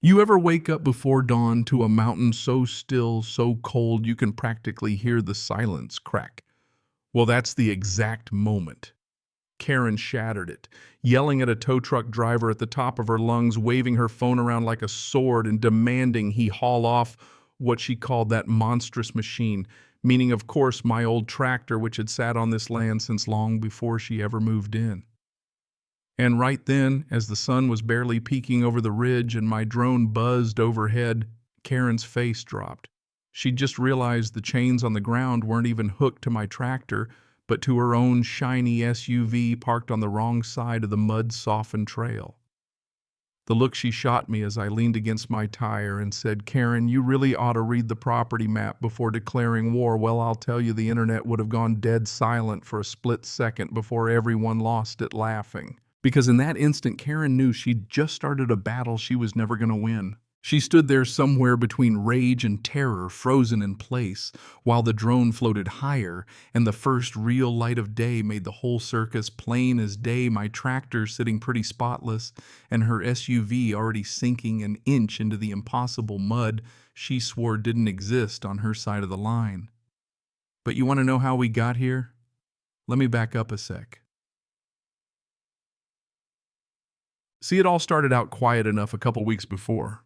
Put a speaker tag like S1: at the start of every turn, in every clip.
S1: You ever wake up before dawn to a mountain so still, so cold, you can practically hear the silence crack? Well, that's the exact moment. Karen shattered it, yelling at a tow truck driver at the top of her lungs, waving her phone around like a sword and demanding he haul off what she called that monstrous machine, meaning, of course, my old tractor, which had sat on this land since long before she ever moved in. And right then, as the sun was barely peeking over the ridge and my drone buzzed overhead, Karen's face dropped. She'd just realized the chains on the ground weren't even hooked to my tractor, but to her own shiny SUV parked on the wrong side of the mud-softened trail. The look she shot me as I leaned against my tire and said, "Karen, you really ought to read the property map before declaring war." Well, I'll tell you, the internet would have gone dead silent for a split second before everyone lost it laughing. Because in that instant, Karen knew she'd just started a battle she was never going to win. She stood there somewhere between rage and terror, frozen in place, while the drone floated higher, and the first real light of day made the whole circus plain as day, my tractor sitting pretty spotless, and her SUV already sinking an inch into the impossible mud she swore didn't exist on her side of the line. But you want to know how we got here? Let me back up a sec. See, it all started out quiet enough a couple weeks before.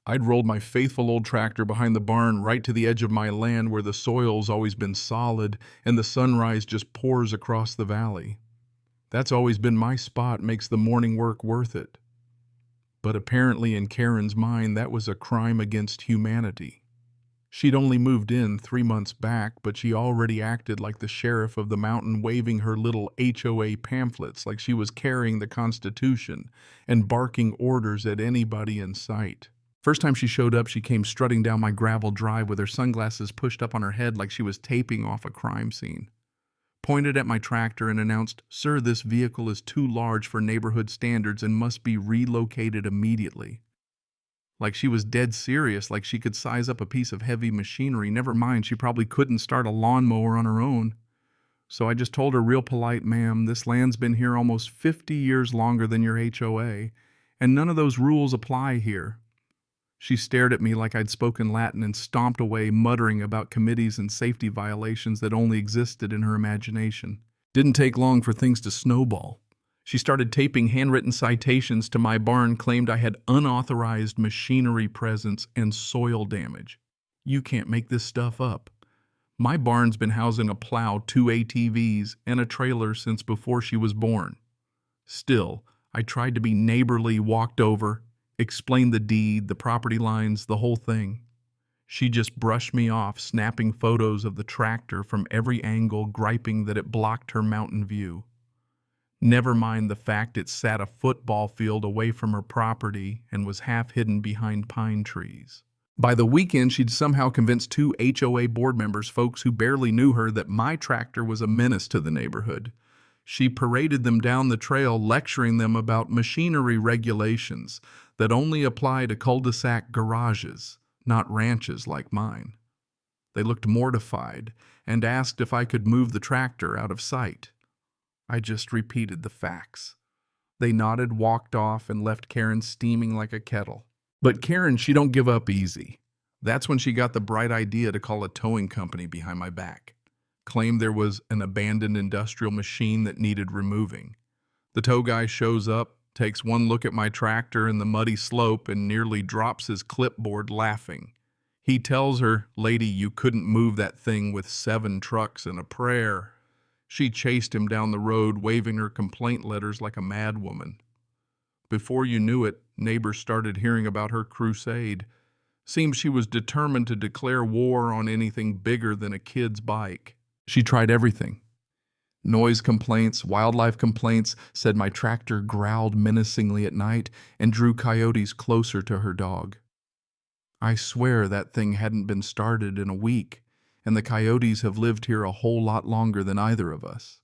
S1: I'd rolled my faithful old tractor behind the barn right to the edge of my land where the soil's always been solid and the sunrise just pours across the valley. That's always been my spot, makes the morning work worth it. But apparently in Karen's mind, that was a crime against humanity. She'd only moved in 3 months back, but she already acted like the sheriff of the mountain, waving her little HOA pamphlets like she was carrying the Constitution and barking orders at anybody in sight. First time she showed up, she came strutting down my gravel drive with her sunglasses pushed up on her head like she was taping off a crime scene. Pointed at my tractor and announced, "Sir, this vehicle is too large for neighborhood standards and must be relocated immediately." Like she was dead serious, like she could size up a piece of heavy machinery. Never mind, she probably couldn't start a lawnmower on her own. So I just told her real polite, "Ma'am, this land's been here almost 50 years longer than your HOA, and none of those rules apply here." She stared at me like I'd spoken Latin and stomped away, muttering about committees and safety violations that only existed in her imagination. Didn't take long for things to snowball. She started taping handwritten citations to my barn, claimed I had unauthorized machinery presence and soil damage. You can't make this stuff up. My barn's been housing a plow, 2 ATVs, and a trailer since before she was born. Still, I tried to be neighborly, walked over, explained the deed, the property lines, the whole thing. She just brushed me off, snapping photos of the tractor from every angle, griping that it blocked her mountain view. Never mind the fact it sat a football field away from her property and was half hidden behind pine trees. By the weekend, she'd somehow convinced 2 HOA board members, folks who barely knew her, that my tractor was a menace to the neighborhood. She paraded them down the trail, lecturing them about machinery regulations that only apply to cul-de-sac garages, not ranches like mine. They looked mortified and asked if I could move the tractor out of sight. I just repeated the facts. They nodded, walked off, and left Karen steaming like a kettle. But Karen, she don't give up easy. That's when she got the bright idea to call a towing company behind my back. Claimed there was an abandoned industrial machine that needed removing. The tow guy shows up, takes one look at my tractor and the muddy slope, and nearly drops his clipboard laughing. He tells her, "Lady, you couldn't move that thing with 7 trucks and a prayer." She chased him down the road, waving her complaint letters like a madwoman. Before you knew it, neighbors started hearing about her crusade. Seems she was determined to declare war on anything bigger than a kid's bike. She tried everything. Noise complaints, wildlife complaints, said my tractor growled menacingly at night and drew coyotes closer to her dog. I swear that thing hadn't been started in a week, and the coyotes have lived here a whole lot longer than either of us.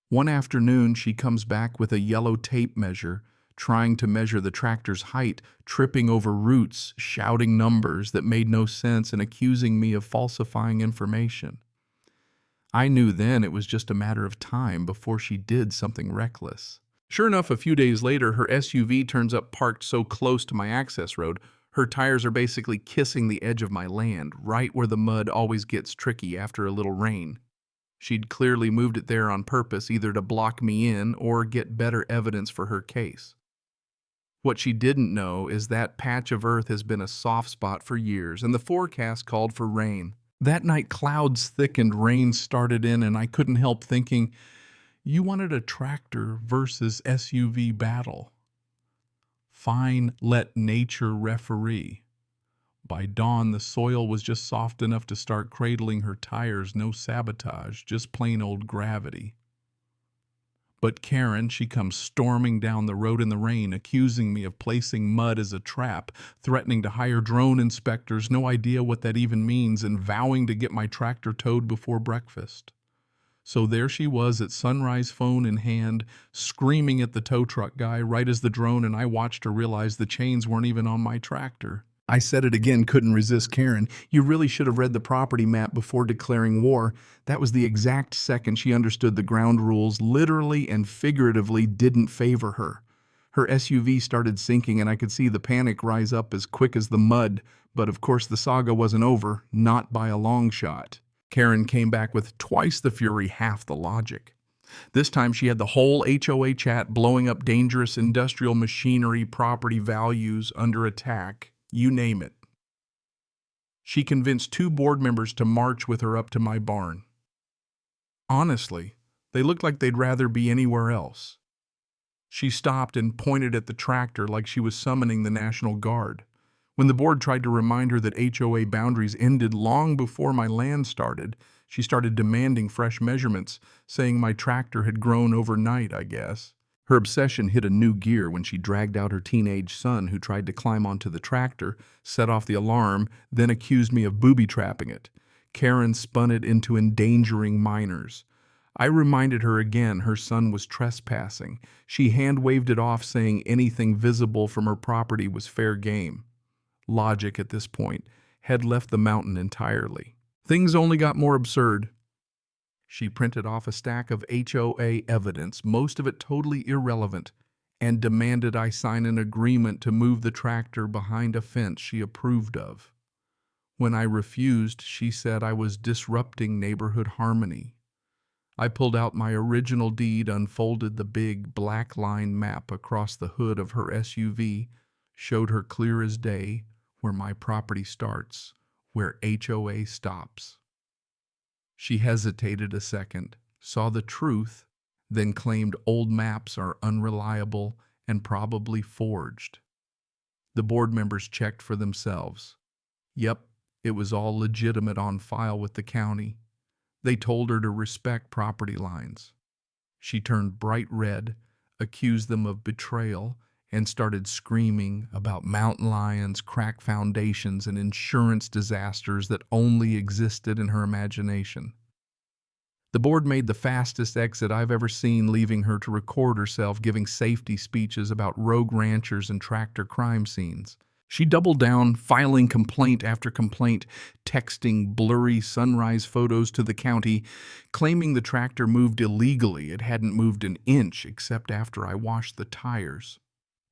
S1: One afternoon, she comes back with a yellow tape measure, trying to measure the tractor's height, tripping over roots, shouting numbers that made no sense, and accusing me of falsifying information. I knew then it was just a matter of time before she did something reckless. Sure enough, a few days later, her SUV turns up parked so close to my access road, her tires are basically kissing the edge of my land, right where the mud always gets tricky after a little rain. She'd clearly moved it there on purpose, either to block me in or get better evidence for her case. What she didn't know is that patch of earth has been a soft spot for years, and the forecast called for rain. That night, clouds thickened, rain started in, and I couldn't help thinking, you wanted a tractor versus SUV battle. Fine, let nature referee. By dawn, the soil was just soft enough to start cradling her tires, no sabotage, just plain old gravity. But Karen, she comes storming down the road in the rain, accusing me of placing mud as a trap, threatening to hire drone inspectors, no idea what that even means, and vowing to get my tractor towed before breakfast. So there she was at sunrise, phone in hand, screaming at the tow truck guy right as the drone and I watched her realize the chains weren't even on my tractor. I said it again, couldn't resist Karen. You really should have read the property map before declaring war. That was the exact second she understood the ground rules literally and figuratively didn't favor her. Her SUV started sinking and I could see the panic rise up as quick as the mud, but of course the saga wasn't over, not by a long shot. Karen came back with twice the fury, half the logic. This time she had the whole HOA chat blowing up dangerous industrial machinery, property values under attack, you name it. She convinced 2 board members to march with her up to my barn. Honestly, they looked like they'd rather be anywhere else. She stopped and pointed at the tractor like she was summoning the National Guard. When the board tried to remind her that HOA boundaries ended long before my land started, she started demanding fresh measurements, saying my tractor had grown overnight, I guess. Her obsession hit a new gear when she dragged out her teenage son who tried to climb onto the tractor, set off the alarm, then accused me of booby-trapping it. Karen spun it into endangering minors. I reminded her again her son was trespassing. She hand-waved it off, saying anything visible from her property was fair game. Logic at this point had left the mountain entirely. Things only got more absurd. She printed off a stack of HOA evidence, most of it totally irrelevant, and demanded I sign an agreement to move the tractor behind a fence she approved of. When I refused, she said I was disrupting neighborhood harmony. I pulled out my original deed, unfolded the big black line map across the hood of her SUV, showed her clear as day where my property starts, where HOA stops. She hesitated a second, saw the truth, then claimed old maps are unreliable and probably forged. The board members checked for themselves. Yep, it was all legitimate on file with the county. They told her to respect property lines. She turned bright red, accused them of betrayal, and started screaming about mountain lions, cracked foundations, and insurance disasters that only existed in her imagination. The board made the fastest exit I've ever seen, leaving her to record herself giving safety speeches about rogue ranchers and tractor crime scenes. She doubled down, filing complaint after complaint, texting blurry sunrise photos to the county, claiming the tractor moved illegally. It hadn't moved an inch except after I washed the tires.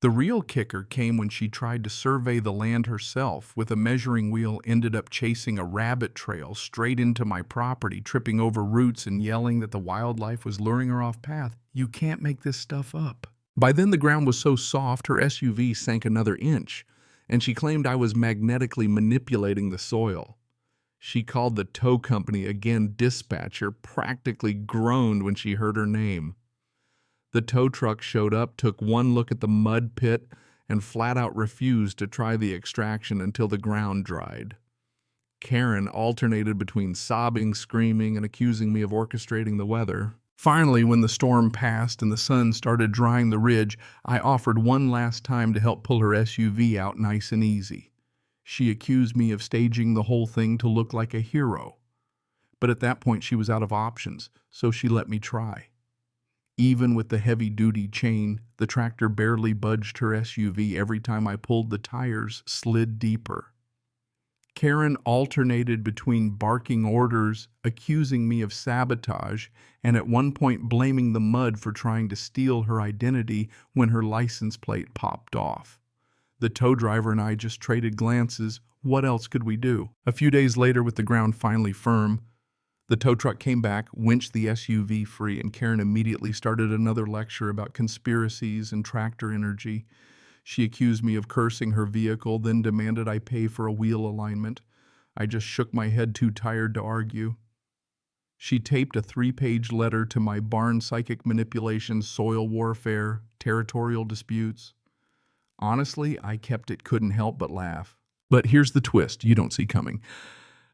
S1: The real kicker came when she tried to survey the land herself. With a measuring wheel, ended up chasing a rabbit trail straight into my property, tripping over roots and yelling that the wildlife was luring her off path. You can't make this stuff up. By then the ground was so soft her SUV sank another inch, and she claimed I was magnetically manipulating the soil. She called the tow company again. Dispatcher practically groaned when she heard her name. The tow truck showed up, took one look at the mud pit, and flat out refused to try the extraction until the ground dried. Karen alternated between sobbing, screaming, and accusing me of orchestrating the weather. Finally, when the storm passed and the sun started drying the ridge, I offered one last time to help pull her SUV out nice and easy. She accused me of staging the whole thing to look like a hero. But at that point she was out of options, so she let me try. Even with the heavy-duty chain, the tractor barely budged her SUV. Every time I pulled, the tires slid deeper. Karen alternated between barking orders, accusing me of sabotage, and at one point blaming the mud for trying to steal her identity when her license plate popped off. The tow driver and I just traded glances. What else could we do? A few days later, with the ground finally firm, the tow truck came back, winched the SUV free, and Karen immediately started another lecture about conspiracies and tractor energy. She accused me of cursing her vehicle, then demanded I pay for a wheel alignment. I just shook my head, too tired to argue. She taped a 3-page letter to my barn: psychic manipulation, soil warfare, territorial disputes. Honestly, I kept it, couldn't help but laugh. But here's the twist you don't see coming.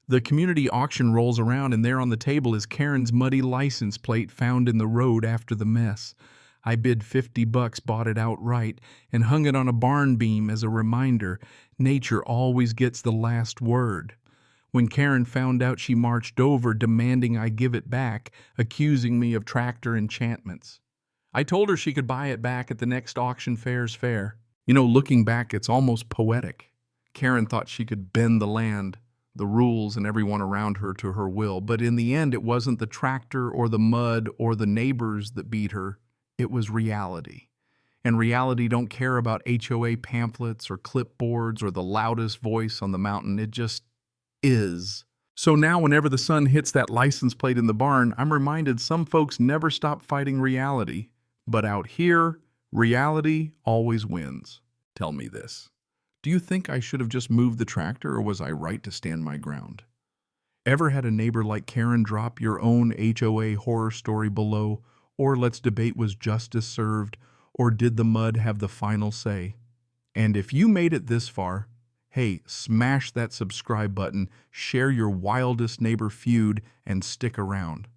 S1: The community auction rolls around, and there on the table is Karen's muddy license plate found in the road after the mess. I bid $50, bought it outright, and hung it on a barn beam as a reminder. Nature always gets the last word. When Karen found out, she marched over, demanding I give it back, accusing me of tractor enchantments. I told her she could buy it back at the next auction fair's fair. Looking back, it's almost poetic. Karen thought she could bend the land, the rules, and everyone around her to her will, but in the end, it wasn't the tractor or the mud or the neighbors that beat her. It was reality. And reality don't care about HOA pamphlets or clipboards or the loudest voice on the mountain. It just is. So now whenever the sun hits that license plate in the barn, I'm reminded some folks never stop fighting reality. But out here, reality always wins. Tell me this. Do you think I should have just moved the tractor, or was I right to stand my ground? Ever had a neighbor like Karen? Drop your own HOA horror story below. Or let's debate, was justice served, or did the mud have the final say? And if you made it this far, hey, smash that subscribe button, share your wildest neighbor feud, and stick around.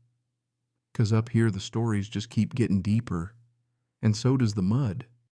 S1: 'Cause up here the stories just keep getting deeper, and so does the mud.